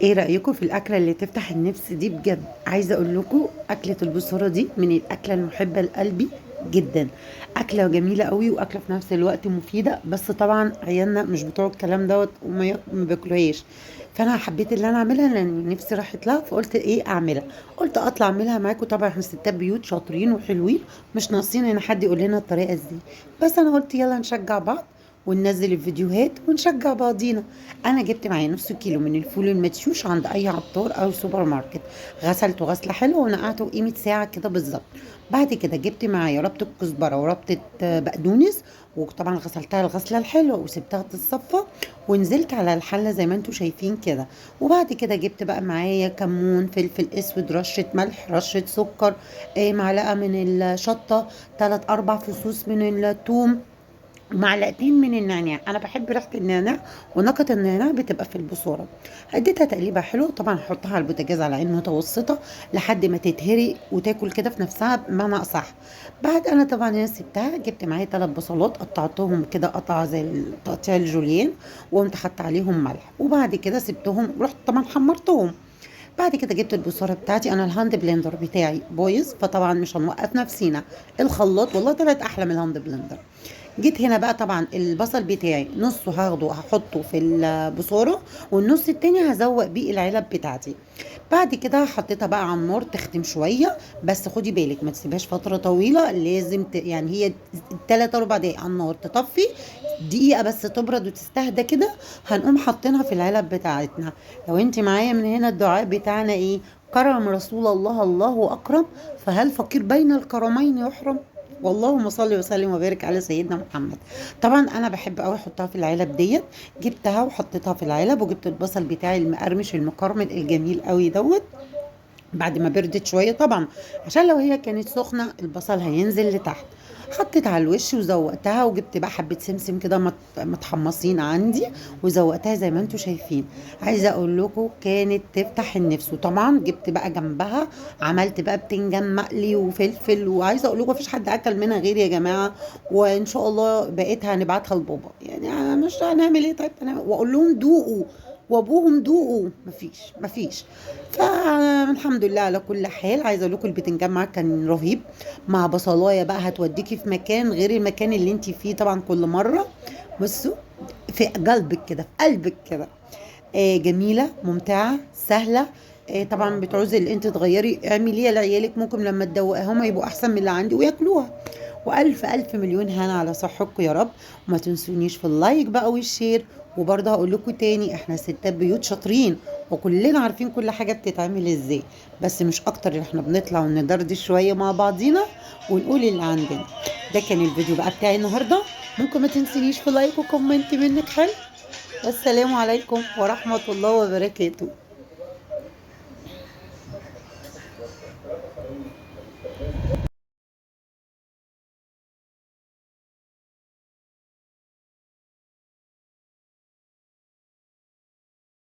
ايه رأيكم في الأكلة اللي تفتح النفس دي؟ بجد عايزة اقول لكم أكلة البصارة دي من الأكلة المحبة لقلبي جدا. أكلة جميلة قوي وأكلة في نفس الوقت مفيدة، بس طبعا عيالنا مش بتوع الكلام دوت وما بياكلوهاش. فانا حبيت اللي انا اعملها لان نفسي راحت لها، فقلت ايه اعملها. قلت اطلع اعملها معاكم. طبعا احنا ستات بيوت شاطرين وحلوين، مش ناقصين ان حد يقول لنا الطريقة ازاي. بس انا قلت يلا نشجع بعض وننزل الفيديوهات ونشجع بعضينا. انا جبت معايا نص كيلو من الفول المدشوش عند اي عطار او سوبر ماركت. غسلته غسله حلوه ونقعته قيمه ساعه كده بالظبط. بعد كده جبت معايا ربطه كزبره وربطه بقدونس، وطبعا غسلتها الغسله الحلوه وسبتها تتصفى، ونزلت على الحله زي ما انتم شايفين كده. وبعد كده جبت بقى معايا كمون، فلفل اسود، رشه ملح، رشه سكر، معلقه من الشطه، 3 4 فصوص من الثوم، معلقتين من النعناع. انا بحب ريحه النعناع ونكهه النعناع بتبقى في البصاره. اديتها تقليبه حلوه، طبعا هحطها على البوتاجاز على عين متوسطه لحد ما تتهري وتاكل كده في نفسها بمعنى اصح. بعد انا طبعا هنا سبتها، جبت معايا 3 بصلات قطعتهم كده قطع زي تقطيع الجوليين، وقمت حط عليهم ملح، وبعد كده سبتهم، رحت طبعا حمرتهم. بعد كده جبت البصاره بتاعتي، انا الهاند بلندر بتاعي بايظ فطبعا مش هنوقف نفسينا. الخلاط والله طلعت احلى من الهاند بلندر. جيت هنا بقى، طبعا البصل بتاعي نصه هاخده هحطه في البصاره، والنص التاني هزوق بيه العلب بتاعتي. بعد كده حطيتها بقى على النار تختم شويه، بس خدي بالك ما تسيبهاش فتره طويله، لازم يعني هي 3 4 دقايق على النار تطفي، دقيقه بس تبرد وتستهدى كده. هنقوم حاطينها في العلب بتاعتنا. لو انت معايا من هنا الدعاء بتاعنا ايه؟ كرم رسول الله الله اكرم، فهل فقير بين الكرمين يحرم؟ واللهم صل وسلم وبارك على سيدنا محمد. طبعا انا بحب قوي احطها في العلب ديت. جبتها وحطيتها في العلب، وجبت البصل بتاعي المقرمش المكرمل الجميل قوي دوت. بعد ما بردت شويه طبعا، عشان لو هي كانت سخنه البصل هينزل لتحت. حطيت على الوش وزوقتها، وجبت بقى حبه سمسم كده متحمصين عندي، وزوقتها زي ما انتم شايفين. عايزه اقول لكم كانت تفتح النفس. وطبعا جبت بقى جنبها، عملت بقى بتنجان مقلي وفلفل، وعايزه اقول لكم مفيش حد اكل منها غيري يا جماعه. وان شاء الله بقيتها هنبعتها لبابا، يعني مش هنعمل ايه طيب، واقول لهم دوقوا، وابوهم دوقوا، مفيش. فالحمد لله على كل حال. عايزه اقول لكم البتنجان معاك كان رهيب، مع بصلايه بقى هتوديكي في مكان غير المكان اللي انت فيه طبعا كل مره. بصوا، في قلبك كده، في قلبك كده. جميله ممتعه سهله. طبعا بتعوزي اللي انت تغيري اعمليها لعيالك، ممكن لما تدوقيهم يبقوا احسن من اللي عندي وياكلوها. والف الف مليون هنا على صحتكم يا رب. وما تنسونيش في اللايك بقى والشير. وبرضه هقول لكم تاني، احنا ستات بيوت شاطرين وكلنا عارفين كل حاجه بتتعمل ازاي، بس مش اكتر. احنا بنطلع وندردش شويه مع بعضينا ونقول اللي عندنا. ده كان الفيديو بقى بتاعي النهارده. ممكن ما تنسونيش في لايك وكومنت منك حلو. والسلام عليكم ورحمه الله وبركاته.